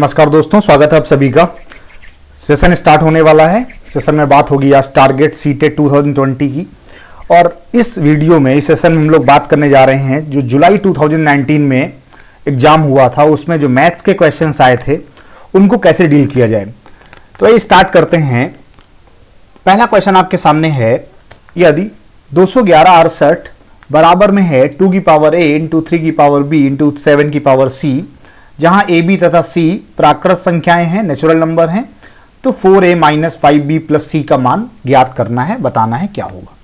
नमस्कार दोस्तों, स्वागत है आप सभी का। सेशन स्टार्ट होने वाला है। सेशन में बात होगी आज टारगेट सीटेट 2020 की। और इस वीडियो में इस सेशन में हम लोग बात करने जा रहे हैं जो जुलाई 2019 में एग्जाम हुआ था, उसमें जो मैथ्स के क्वेश्चंस आए थे उनको कैसे डील किया जाए। तो ये स्टार्ट करते हैं। पहला क्वेश्चन आपके सामने है, यदि 211 68 बराबर में है 2 की पावर a इंटू 3 की पावर b इंटू 7 की पावर c, जहां a b तथा c प्राकृत संख्याएं हैं, नेचुरल नंबर हैं, तो 4a minus 5b plus c का मान ज्ञात करना है, बताना है क्या होगा।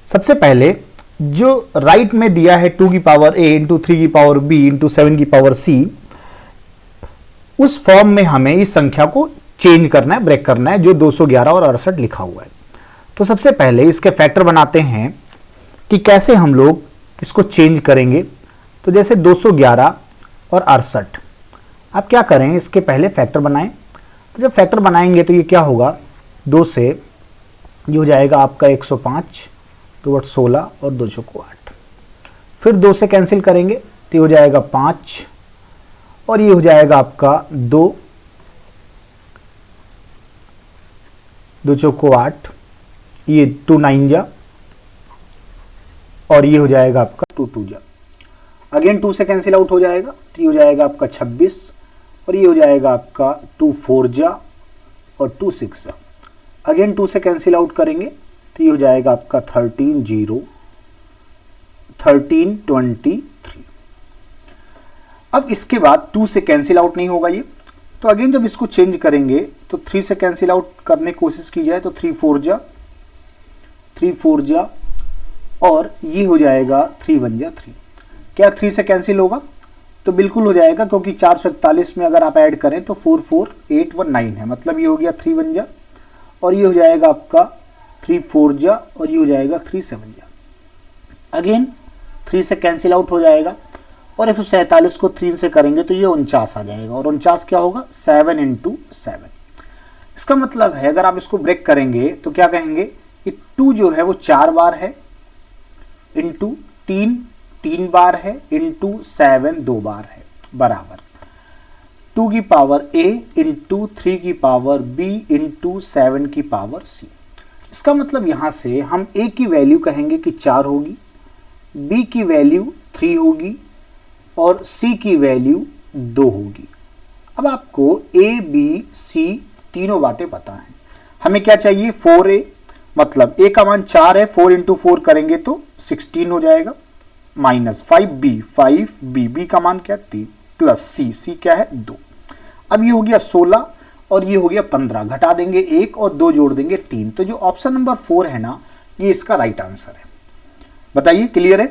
सबसे पहले जो राइट में दिया है 2 की पावर a इंटू 3 की पावर b इंटू 7 की पावर c, उस फॉर्म में हमें इस संख्या को चेंज करना है, ब्रेक करना है, जो 211 और 68 लिखा हुआ है। तो सबसे पहले इसके फैक्टर बनाते हैं कि कैसे हम लोग इसको चेंज करेंगे। तो जैसे 211 और 68, आप क्या करें, इसके पहले फैक्टर बनाएं। तो जब फैक्टर बनाएंगे तो ये क्या होगा, 2 से ये हो जाएगा आपका 105, 2 8 16 और 2 चौको 8। फिर 2 से कैंसिल करेंगे तो ये हो जाएगा 5 और ये हो जाएगा आपका 2 चौको 8, ये 2 9 जा और ये हो जाएगा आपका 2 2 जा। अगेन 2 से कैंसिल आउट हो जाएगा तो ये हो जाएगा आपका 26 और ये हो जाएगा आपका 2 4 जा और 2 6 जा। अगेन 2 से कैंसिल आउट करेंगे तो ये हो जाएगा आपका 13 0 13 23। अब इसके बाद 2 से कैंसिल आउट नहीं होगा ये, तो अगेन जब इसको चेंज करेंगे तो 3 से कैंसिल आउट करने की कोशिश की जाए तो 3 4 जा और ये हो जाएगा 3 1 जा 3। क्या 3 से कैंसिल होगा? तो बिल्कुल हो जाएगा, क्योंकि 441 में अगर आप ऐड करें तो 4 4 8 1 9 है, मतलब ये हो गया 3 1 जा और ये हो जाएगा आपका 3 4 जा और ये हो जाएगा 3 7 जा। अगेन 3 से कैंसिल आउट हो जाएगा और 147 को 3 से करेंगे तो ये 49 आ जाएगा और 49 क्या होगा, 7 इंटू 7। इसका मतलब है अगर आप इसको ब्रेक करेंगे तो क्या कहेंगे कि 2 जो है वो 4 बार है, इंटू 3 बार है, इंटू 7 2 बार है, बराबर 2 की पावर a इंटू 3 की पावर b इंटू 7 की पावर c। इसका मतलब यहां से हम a की वैल्यू कहेंगे कि 4 होगी, b की वैल्यू 3 होगी और c की वैल्यू 2 होगी। अब आपको a b c तीनों बातें पता हैं। हमें क्या चाहिए, 4a, मतलब a का मान 4 है, 4 इंटू 4 करेंगे तो 16 हो जाएगा, माइनस 5b b का मान क्या 3 प्लस c क्या है 2। अब ये हो गया 16 और ये हो गया 15, घटा देंगे 1 और 2 जोड़ देंगे 3। तो जो ऑप्शन नंबर 4 है ना, ये इसका राइट आंसर है। बताइए, क्लियर है?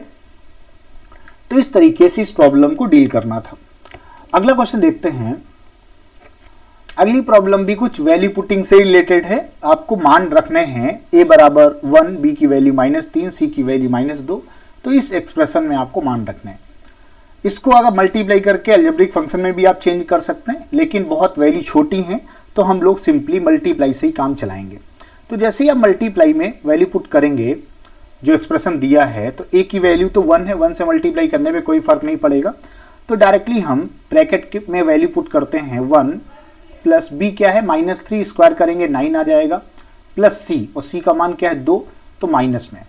तो इस तरीके से इस प्रॉब्लम को डील करना था। अगला क्वेश्चन देखते हैं। अगली प्रॉब्लम भी कुछ वैल्यू पुटिंग से रिलेटेड है। आपको मान रखने हैं a बराबर 1, b की वैल्यू -3, c की वैल्यू -2। तो इस एक्सप्रेशन में आपको मान रखना है। इसको अगर मल्टीप्लाई करके अलजेब्रिक फंक्शन में भी आप चेंज कर सकते हैं, लेकिन बहुत वैल्यू छोटी हैं तो हम लोग सिंपली मल्टीप्लाई से ही काम चलाएंगे। तो जैसे ही आप मल्टीप्लाई में वैल्यू पुट करेंगे, जो एक्सप्रेशन दिया है, तो a की वैल्यू तो 1 है, 1 से मल्टीप्लाई करने में कोई फर्क नहीं पड़ेगा। तो डायरेक्टली हम ब्रैकेट में वैल्यू पुट करते हैं 1 प्लस b क्या है -3, स्क्वायर करेंगे 9 आ जाएगा, प्लस c, और c का मान क्या है 2, तो माइनस में।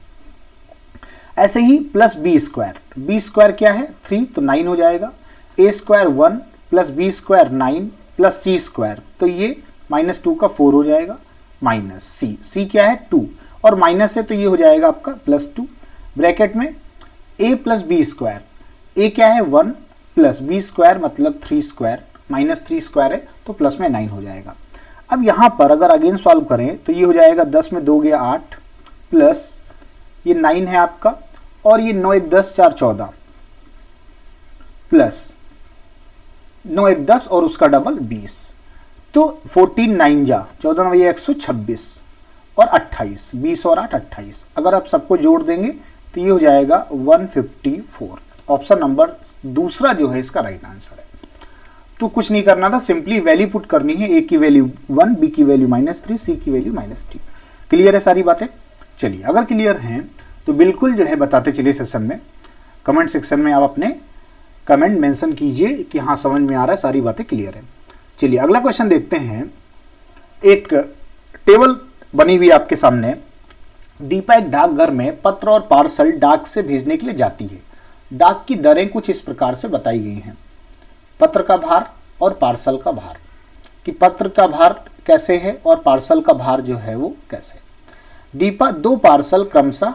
ऐसे ही प्लस b स्क्वायर क्या है 3, तो 9 हो जाएगा, a square 1 plus b square 9 plus c square, तो ये -2 का 4 हो जाएगा, माइनस c क्या है 2 और माइनस है तो ये हो जाएगा आपका +2। ब्रैकेट में a plus b square, a क्या है 1 प्लस b स्क्वायर मतलब 3 स्क्वायर, -3 स्क्वायर है तो प्लस में 9 हो जाएगा। अब यहाँ पर अगर अगेन सॉल्व करें तो ये हो जाएगा 10 में 2 गया 8 प्लस ये 9 है आपका और ये 9 1 10 4 14 प्लस 9 1 10 और उसका डबल 20, तो 14 9 जा 14 ये 126 और 28, 20 और 8 28। अगर आप सबको जोड़ देंगे तो ये हो जाएगा 154। ऑप्शन नंबर दूसरा जो है इसका राइट आंसर है। तो कुछ नहीं करना था, सिंपली वैल्यू पुट करनी है। a की वैल्यू 1, b की वैल्यू -3, c की वैल्यू -3। क्लियर है सारी बातें? चलिए, अगर क्लियर हैं तो बिल्कुल जो है बताते चलिए सेशन में। कमेंट सेक्शन में आप अपने कमेंट मेंशन कीजिए कि हाँ समझ में आ रहा है, सारी बातें क्लियर है। चलिए अगला क्वेश्चन देखते हैं। एक टेबल बनी हुई आपके सामने। दीपा एक डाकघर में पत्र और पार्सल डाक से भेजने के लिए जाती है। डाक की दरें कुछ इस प्रकार से बताई गई हैं। पत्र का भार और पार्सल का भार, कि पत्र का भार कैसे है और पार्सल का भार जो है वो कैसे। दीपा 2 पार्सल क्रमशः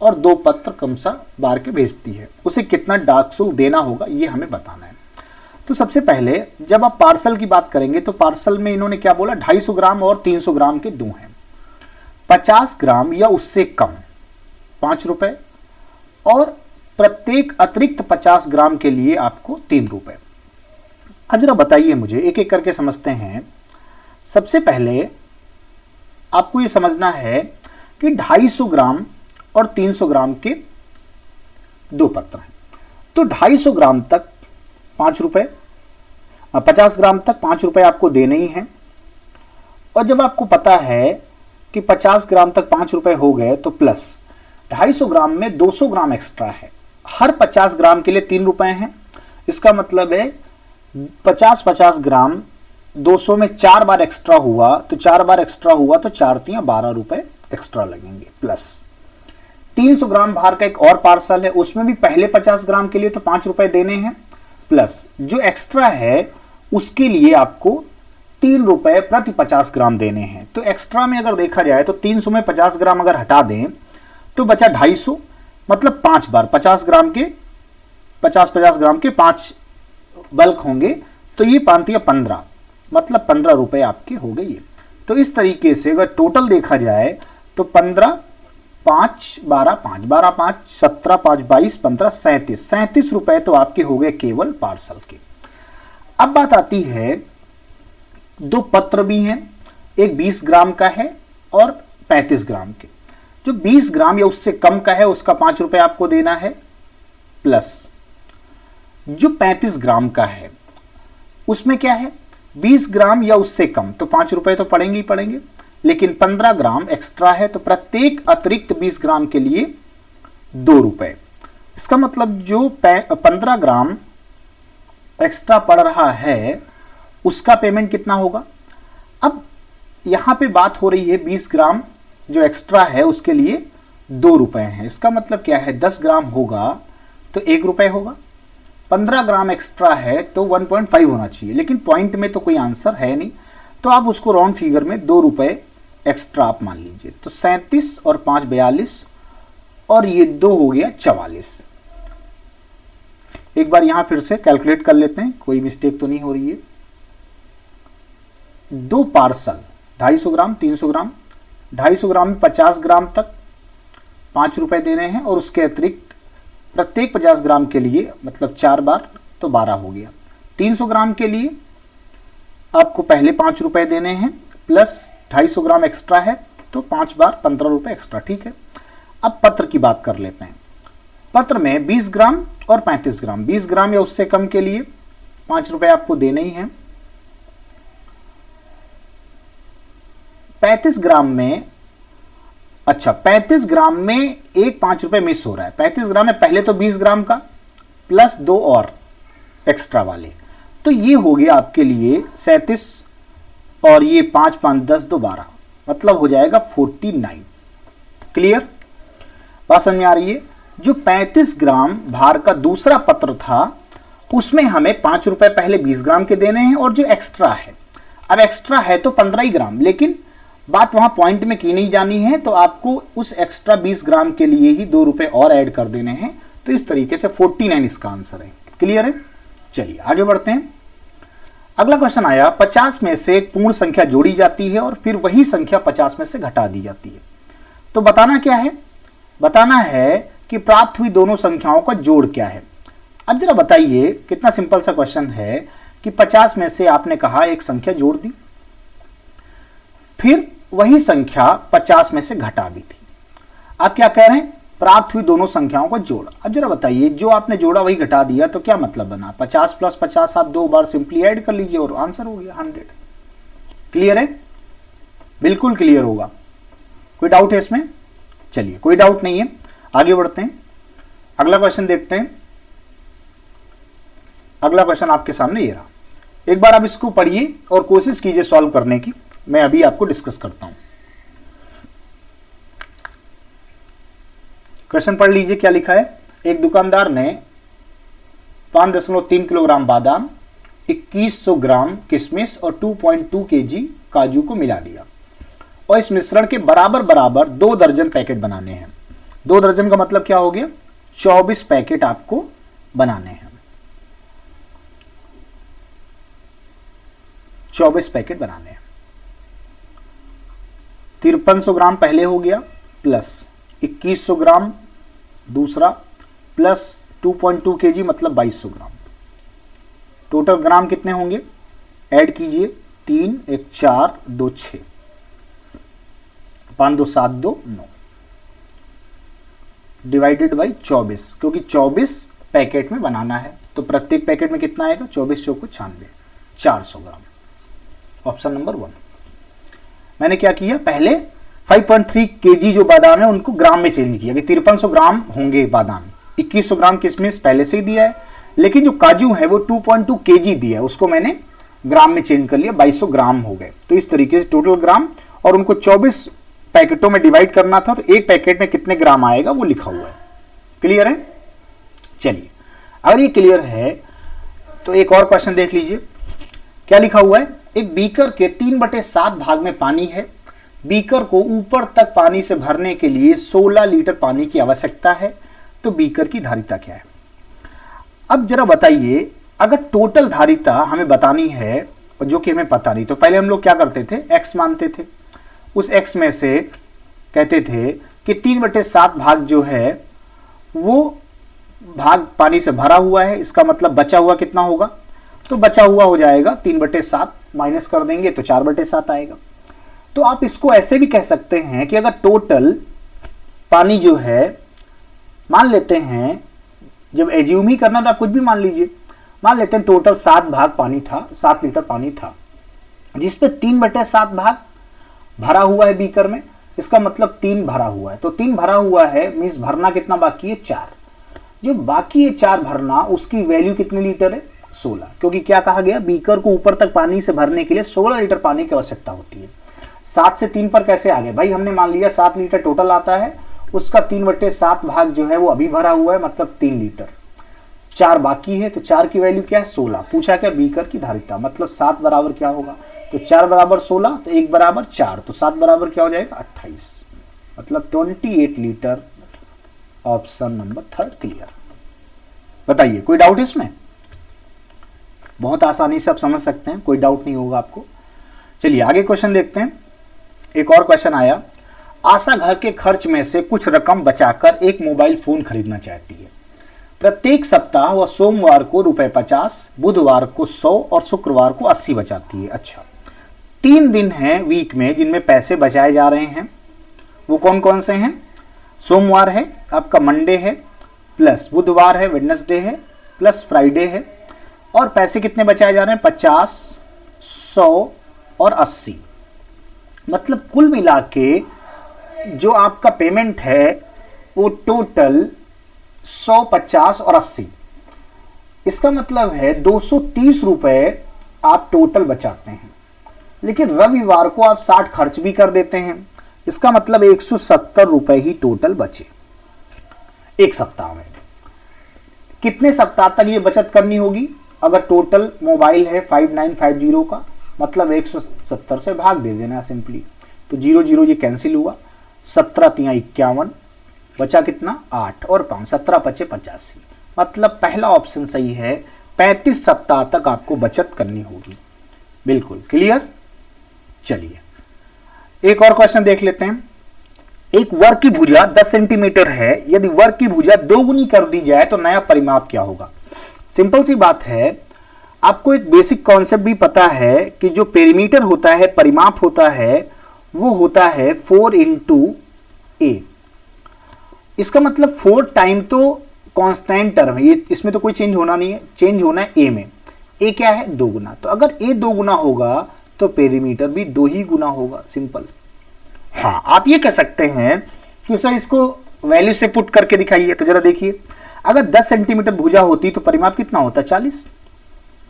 और 2 पत्र क्रमशः बार के भेजती है। उसे कितना डाक शुल्क देना होगा ये हमें बताना है। तो सबसे पहले जब आप पार्सल की बात करेंगे तो पार्सल में इन्होंने क्या बोला, 250 ग्राम और 300 ग्राम के 2 हैं। 50 ग्राम या उससे कम 5 रुपए, और प्रत्येक अतिरिक्त 50 ग्राम के लिए आपको 3 रुपए। अब जरा बताइए मुझे, एक एक करके समझते हैं। सबसे पहले आपको ये समझना है कि 250 ग्राम और 300 ग्राम के 2 पत्र हैं। तो 250 ग्राम तक 5 रुपए, 50 ग्राम तक 5 रुपए आपको देने ही हैं। और जब आपको पता है कि 50 ग्राम तक 5 रुपए हो गए तो प्लस 250 ग्राम में 200 ग्राम एक्स्ट्रा है। हर 50 ग्राम के लिए 3 रुपए हैं। इसका मतलब है 50 ग्राम 200 में 4 बार एक्स्ट्रा हुआ, तो 4 बार एक्स्ट्रा हुआ तो 4 तिया 12 रुपए एक्स्ट्रा लगेंगे। प्लस 300 ग्राम भार का एक और पार्सल है, उसमें भी पहले 50 ग्राम के लिए तो 5 रुपए देने हैं, प्लस जो एक्स्ट्रा है उसके लिए आपको 3 रुपए प्रति 50 ग्राम देने हैं। तो एक्स्ट्रा में अगर देखा जाए तो 300 में 50 ग्राम अगर हटा दें तो बचा 250, मतलब 5 बार 50 ग्राम के 50 ग्राम के 5 बल्क होंगे, तो ये 5 या 15, मतलब 15 रुपए आपके हो गए ये। तो इस तरीके से अगर टोटल देखा जाए तो 15, 5, 12, 5, 12, 5, 17, 5, 22, 15, 37 रुपए तो आपके हो गए केवल पार्सल के। अब बात आती है, 2 पत्र भी हैं, एक 20 ग्राम का है और 35 ग्राम के। जो 20 ग्राम या उससे कम का है उसका 5 रुपए आपको देना है, प्लस जो 35 ग्राम का है उसमें क्या है, 20 ग्राम या उससे कम तो 5 रुपए तो पड़ेंगे ही पड़ेंगे, लेकिन 15 ग्राम एक्स्ट्रा है तो प्रत्येक अतिरिक्त 20 ग्राम के लिए 2 रुपए। इसका मतलब जो 15 ग्राम एक्स्ट्रा पड़ रहा है उसका पेमेंट कितना होगा। अब यहां पे बात हो रही है 20 ग्राम जो एक्स्ट्रा है उसके लिए 2 रुपए हैं। इसका मतलब क्या है, 10 ग्राम होगा तो 1 रुपए होगा, 15 ग्राम एक्स्ट्रा है तो 1.5 होना चाहिए, लेकिन पॉइंट में तो कोई आंसर है नहीं, तो आप उसको राउंड फिगर में 2 रुपए एक्स्ट्रा आप मान लीजिए। तो 37 और 5 42 और ये 2 हो गया 44। एक बार यहां फिर से कैलकुलेट कर लेते हैं, कोई मिस्टेक तो नहीं हो रही है। 2 पार्सल 250 ग्राम 300 ग्राम, 250 ग्राम में 50 ग्राम तक 5 रुपए दे रहे हैं, और उसके अतिरिक्त प्रत्येक 50 ग्राम के लिए मतलब 4 बार तो 12 हो गया। 300 ग्राम के लिए आपको पहले 5 रुपए देने हैं, प्लस 250 ग्राम एक्स्ट्रा है तो 5 बार 15 रुपए एक्स्ट्रा, ठीक है। अब पत्र की बात कर लेते हैं। पत्र में 20 ग्राम और 35 ग्राम, 20 ग्राम या उससे कम के लिए 5 रुपए आपको देने ही हैं। 35 ग्राम में, अच्छा 35 ग्राम में एक 5 रुपए मिस हो रहा है। 35 ग्राम में पहले तो 20 ग्राम का प्लस 2 और एक्स्ट्रा वाले, तो ये हो गया आपके लिए 37 और ये 5 5 10 2 12, मतलब हो जाएगा 49। क्लियर, बात समझ में आ रही है। जो 35 ग्राम भार का दूसरा पत्र था उसमें हमें 5 रुपए पहले 20 ग्राम के देने हैं, और जो एक्स्ट्रा है, अब एक्स्ट्रा है तो 15 ही ग्राम, लेकिन बात वहां पॉइंट में की नहीं जानी है, तो आपको उस एक्स्ट्रा 20 ग्राम के लिए ही 2 रुपए और ऐड कर देने हैं। तो इस तरीके से 49 इसका आंसर है। क्लियर है, चलिए आगे बढ़ते हैं। अगला क्वेश्चन आया, 50 में से एक पूर्ण संख्या जोड़ी जाती है और फिर वही संख्या 50 में से घटा दी जाती है। तो बताना क्या है, बताना है कि प्राप्त हुई दोनों संख्याओं का जोड़ क्या है। अब जरा बताइए, कितना सिंपल सा क्वेश्चन है कि 50 में से आपने कहा एक संख्या जोड़ दी, फिर वही संख्या 50 में से घटा दी थी। आप क्या कह रहे हैं, प्राप्त हुई दोनों संख्याओं को जोड़। अब जरा बताइए, जो आपने जोड़ा वही घटा दिया तो क्या मतलब बना, 50 प्लस 50 आप 2 बार सिंपली ऐड कर लीजिए और आंसर हो गया 100। क्लियर है, बिल्कुल क्लियर होगा, कोई डाउट है इसमें। चलिए कोई डाउट नहीं है, आगे बढ़ते हैं। अगला क्वेश्चन देखते हैं। अगला क्वेश्चन आपके सामने ये रहा, एक बार आप इसको पढ़िए और कोशिश कीजिए सॉल्व करने की, मैं अभी आपको डिस्कस करता हूं। क्वेश्चन पढ़ लीजिए क्या लिखा है। एक दुकानदार ने 5.3 किलोग्राम बादाम, 2100 ग्राम किशमिश और 2.2 केजी काजू को मिला दिया और इस मिश्रण के बराबर बराबर 2 दर्जन पैकेट बनाने हैं। 2 दर्जन का मतलब क्या हो गया, 24 पैकेट आपको बनाने हैं। 24 पैकेट बनाने हैं। 5300 ग्राम पहले हो गया प्लस 2100 ग्राम दूसरा प्लस 2.2 केजी मतलब 2200 ग्राम। टोटल ग्राम कितने होंगे, ऐड कीजिए, 3 1 4 2 6 5 2 7 2 9 डिवाइडेड बाई 24, क्योंकि 24 पैकेट में बनाना है तो प्रत्येक पैकेट में कितना आएगा, 24 चौको 96, 400 ग्राम। Option number 1। मैंने क्या किया, पहले 5.3 केजी जो बादाम है उनको ग्राम में चेंज किया कि 5300 ग्राम होंगे बादाम, 2100 ग्राम किशमिश पहले से ही दिया है, लेकिन जो काजू है वो 2.2 केजी दिया है, उसको मैंने ग्राम में चेंज कर लिया, 2200 ग्राम हो गए। तो इस तरीके से टोटल ग्राम, और उनको 24 पैकेटों में डिवाइड करना था, तो एक पैकेट में कितने ग्राम आएगा वो लिखा हुआ है। क्लियर है? चलिए, अगर ये क्लियर है तो एक और क्वेश्चन देख लीजिए क्या लिखा हुआ है। एक बीकर के 3/7 भाग में पानी है। बीकर को ऊपर तक पानी से भरने के लिए 16 लीटर पानी की आवश्यकता है, तो बीकर की धारिता क्या है। अब जरा बताइए, अगर टोटल धारिता हमें बतानी है और जो कि हमें पता नहीं, तो पहले हम लोग क्या करते थे, x मानते थे, उस x में से कहते थे कि 3/7 भाग जो है वो भाग पानी से भरा हुआ है, इसका मतलब बचा हुआ कितना होगा, तो बचा हुआ हो जाएगा 3/7, माइनस कर देंगे तो 4/7 आएगा। तो आप इसको ऐसे भी कह सकते हैं कि अगर टोटल पानी जो है, मान लेते हैं, जब एज्यूम ही करना तो आप कुछ भी मान लीजिए, मान लेते हैं टोटल 7 भाग पानी था, 7 लीटर पानी था, जिसपे 3/7 भाग भरा हुआ है बीकर में, इसका मतलब 3 भरा हुआ है। तो 3 भरा हुआ है मीन्स भरना कितना बाकी है, 4। जो बाकी है 4 भरना, उसकी वैल्यू कितने लीटर है, 16, क्योंकि क्या कहा गया, बीकर को ऊपर तक पानी से भरने के लिए 16 लीटर पानी की आवश्यकता होती है। 7 से 3 पर कैसे आ गए भाई, हमने मान लिया 7 लीटर टोटल आता है, उसका 3/7 भाग जो है वो अभी भरा हुआ है, मतलब 3 लीटर, 4 बाकी है, तो 4 की वैल्यू क्या है, 16। पूछा क्या, बीकर की धारिता, मतलब 7 बराबर क्या होगा, तो 4 बराबर 16, तो 1 बराबर 4, तो 7 बराबर क्या हो जाएगा, 28, मतलब 28 लीटर। Option number 3 clear. बताइए कोई डाउट इसमें, बहुत आसानी से आप समझ सकते हैं, कोई डाउट नहीं होगा आपको। चलिए आगे क्वेश्चन देखते हैं। एक और क्वेश्चन आया, आशा घर के खर्च में से कुछ रकम बचाकर एक मोबाइल फोन खरीदना चाहती है। प्रत्येक सप्ताह वह सोमवार को ₹50, बुधवार को 100 और शुक्रवार को 80 बचाती है। अच्छा, 3 दिन हैं वीक में जिनमें पैसे बचाए जा रहे हैं, वो कौन कौन से हैं, सोमवार है आपका, मंडे है, प्लस बुधवार है, वेडनेसडे है, प्लस फ्राइडे है, और पैसे कितने बचाए जा रहे हैं, 50, 100 और 80। मतलब कुल मिला के जो आपका पेमेंट है वो टोटल 100, 50 और 80, इसका मतलब है 230 रुपए आप टोटल बचाते हैं। लेकिन रविवार को आप 60 खर्च भी कर देते हैं, इसका मतलब 170 रुपए ही टोटल बचे एक सप्ताह में। कितने सप्ताह तक ये बचत करनी होगी, अगर टोटल मोबाइल है 5950 का, मतलब 170 से भाग दे देना सिंपली, तो 0 0 ये कैंसिल हुआ, 17 × 51, बचा कितना, 8 और 5, 17 बचे 85, मतलब पहला ऑप्शन सही है, 35 सप्ताह तक आपको बचत करनी होगी। बिल्कुल क्लियर। चलिए एक और क्वेश्चन देख लेते हैं। एक वर्ग की भुजा 10 सेंटीमीटर है, यदि वर्ग की भुजा 2 गुनी कर दी जाए तो नया परिमाप क्या होगा। सिंपल सी बात है, आपको एक बेसिक कॉन्सेप्ट भी पता है कि जो पेरीमीटर होता है, परिमाप होता है, वो होता है 4 × a। इसका मतलब 4 टाइम तो कांस्टेंट टर्म है, ये इसमें तो कोई चेंज होना नहीं है, चेंज होना है a में। a क्या है, 2 गुना, तो अगर a 2 गुना होगा तो पेरीमीटर भी 2 ही गुना होगा, सिंपल। हाँ, आप ये कह सकते हैं कि सर इसको वैल्यू से पुट करके दिखाइए, तो जरा देखिए, अगर 10 सेंटीमीटर भुजा होती तो परिमाप कितना होता, 40।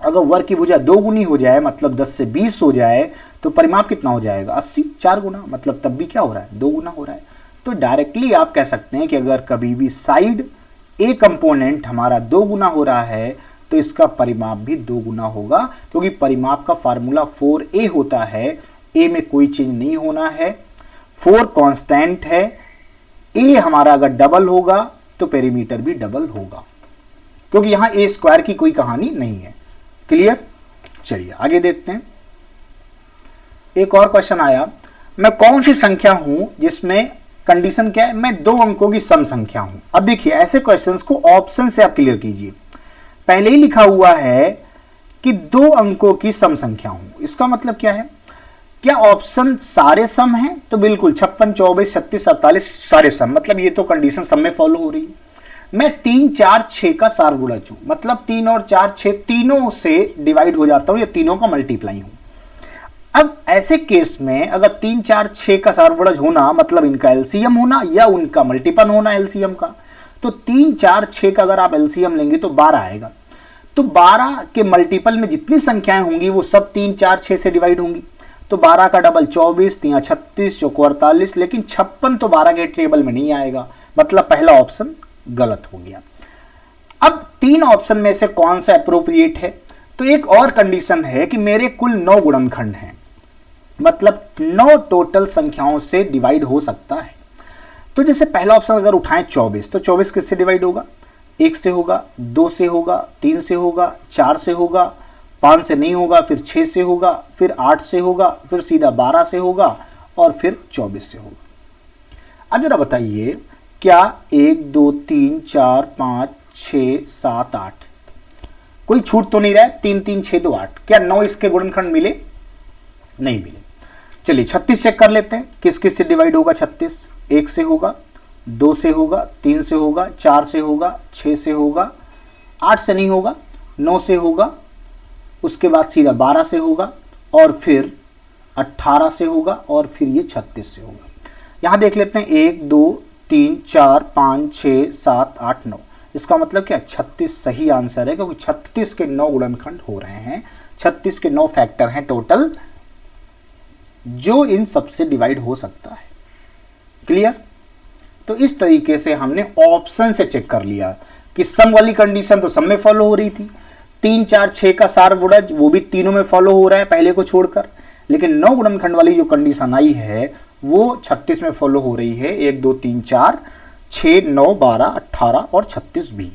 अगर वर्ग की भुजा 2 गुनी हो जाए, मतलब 10 से 20 हो जाए, तो परिमाप कितना हो जाएगा 80, 4 गुना, मतलब तब भी क्या हो रहा है 2 गुना हो रहा है। तो डायरेक्टली आप कह सकते हैं कि अगर कभी भी साइड ए कंपोनेंट हमारा 2 गुना हो रहा है तो इसका परिमाप भी 2 गुना होगा, क्योंकि परिमाप का फार्मूला 4a होता है। ए में कोई चेंज नहीं होना है, 4 कांस्टेंट है, ए हमारा अगर डबल होगा तो पेरीमीटर भी डबल होगा, क्योंकि यहां ए स्क्वायर की कोई कहानी नहीं है। क्लियर? चलिए आगे देखते हैं। एक और क्वेश्चन आया, मैं कौन सी संख्या हूं जिसमें कंडीशन क्या है, मैं 2 अंकों की सम संख्या हूं। अब देखिए ऐसे क्वेश्चंस को ऑप्शन से आप क्लियर कीजिए। पहले ही लिखा हुआ है कि 2 अंकों की सम संख्या हूं, इसका मतलब क्या है? क्या ऑप्शन सारे सम हैं? तो बिल्कुल 56, 24, 36, 48 सारे सम, मतलब ये तो कंडीशन सम में फॉलो हो रही है। मैं 3, 4, 6 का सारगुणज हूं, मतलब 3 और 4, 6 तीनों से डिवाइड हो जाता हूं, या तीनों का मल्टीप्लाई हूं। अब ऐसे केस में अगर 3, 4, 6 का सारगुणज होना मतलब इनका एलसीएम होना या उनका मल्टीपल होना एलसीएम का, तो 3, 4, 6 का अगर आप एलसीएम लेंगे तो 12 आएगा। तो 12 के मल्टीपल में जितनी संख्याएं होंगी वो सब 3, 4, 6 से डिवाइड होंगी। तो 12 का डबल 24, 3 36, 4 48, लेकिन 56 तो 12 के टेबल में नहीं आएगा, मतलब पहला ऑप्शन गलत हो गया। अब 3 ऑप्शन में से कौन सा अप्रोप्रिएट है? तो एक और कंडीशन है कि मेरे कुल 9 गुणनखंड हैं, मतलब 9 टोटल संख्याओं से डिवाइड हो सकता है। तो जैसे पहला ऑप्शन अगर उठाएं 24, तो 24 किससे डिवाइड होगा? 1 से होगा, 2 से होगा, 3 से होगा, 4 से होगा, 5 से नहीं होगा, फिर 6 से होगा, फिर 8 से होगा, फिर सीधा 12 से होगा और फिर 24 से होगा। अब जरा बताइए, क्या 1, 2, 3, 4, 5, 6, 7, 8 कोई छूट तो नहीं रहा है? 3, 3, 6, 2, 8, क्या 9 इसके गुणनखंड मिले? नहीं मिले। चलिए 36 चेक कर लेते हैं, किस किस से डिवाइड होगा 36? 1 से होगा, 2 से होगा, 3 से होगा, 4 से होगा, 6 से होगा, 8 से नहीं होगा, 9 से होगा, उसके बाद सीधा 12 से होगा और फिर 18 से होगा और फिर ये 36 से होगा। यहां देख लेते हैं 1, 2, 3, 4, 5, 6, 7, 8, 9, इसका मतलब क्या 36 सही आंसर है, क्योंकि 36 के 9 गुणनखंड हो रहे हैं, 36 के 9 फैक्टर हैं टोटल जो इन सबसे डिवाइड हो सकता है। क्लियर? तो इस तरीके से हमने ऑप्शन से चेक कर लिया कि सम वाली कंडीशन तो सम में फॉलो हो रही थी, 3, 4, 6 का सारगुणज वो भी तीनों में फॉलो हो रहा है पहले को छोड़कर, लेकिन 9 गुणनखंड वाली जो कंडीशन आई है वो 36 में फॉलो हो रही है। 1, 2, 3, 4, 6, 9, 12, 18 और 36 भी।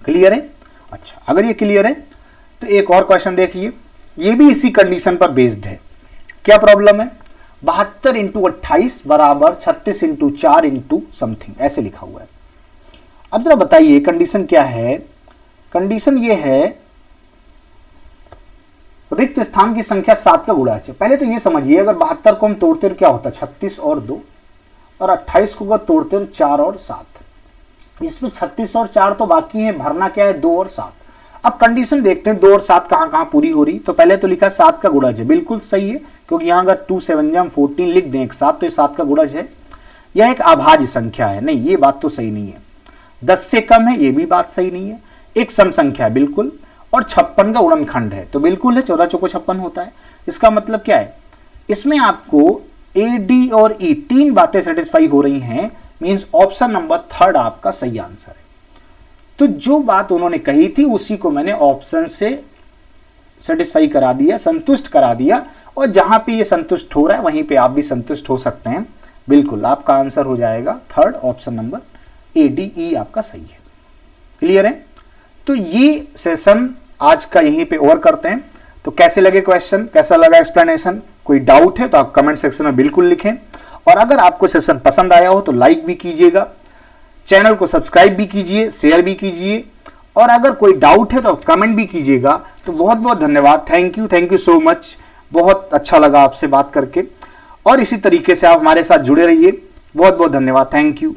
क्लियर है? अच्छा, अगर ये क्लियर है तो एक और क्वेश्चन देखिए, ये भी इसी कंडीशन पर बेस्ड है। क्या प्रॉब्लम है? 72 इंटू 28 बराबर 36 इंटू 4 इंटू समथिंग, ऐसे लिखा हुआ है। अब जरा बताइए कंडीशन क्या है? कंडीशन ये है रिक्त स्थान की संख्या 7 का गुणज है। पहले तो ये समझिए, अगर 72 को हम तोड़ते तो क्या होता है 36 और 2, और 28 को अगर तोड़ते तो 4 और 7। इसमें 36 और 4 तो बाकी है, भरना क्या है 2 और 7। अब कंडीशन देखते हैं 2 और 7 कहां कहां पूरी हो रही। तो पहले तो लिखा 7 का गुणज है, बिल्कुल सही है, क्योंकि यहां अगर 2 7 जा 14 लिख दें एक साथ तो ये 7 का गुणज है। यह एक अभाज्य संख्या है, नहीं ये बात तो सही नहीं है। 10 से कम है, ये भी बात सही नहीं है। एक सम संख्या है बिल्कुल, और 56 का गुणनखंड है तो बिल्कुल है, 14 चौको 56 होता है। इसका मतलब क्या है? इसमें आपको ए, डी और ई 3 बातें सेटिस्फाई हो रही हैं, मींस ऑप्शन नंबर 3 आपका सही आंसर है। तो जो बात उन्होंने कही थी उसी को मैंने ऑप्शन से सेटिस्फाई करा दिया, संतुष्ट करा दिया, और जहां पे ये संतुष्ट हो रहा है वहीं पे आप भी संतुष्ट हो सकते हैं। बिल्कुल आपका आंसर हो जाएगा 3 ऑप्शन नंबर ए, डी, ई आपका सही है। क्लियर है? तो ये सेशन आज का यहीं पे और करते हैं। तो कैसे लगे क्वेश्चन, कैसा लगा एक्सप्लेनेशन? कोई डाउट है तो आप कमेंट सेक्शन में बिल्कुल लिखें, और अगर आपको सेशन पसंद आया हो तो लाइक भी कीजिएगा, चैनल को सब्सक्राइब भी कीजिए, शेयर भी कीजिए, और अगर कोई डाउट है तो आप कमेंट भी कीजिएगा। तो बहुत बहुत धन्यवाद, थैंक यू सो मच। बहुत अच्छा लगा आपसे बात करके, और इसी तरीके से आप हमारे साथ जुड़े रहिए। बहुत बहुत धन्यवाद, थैंक यू।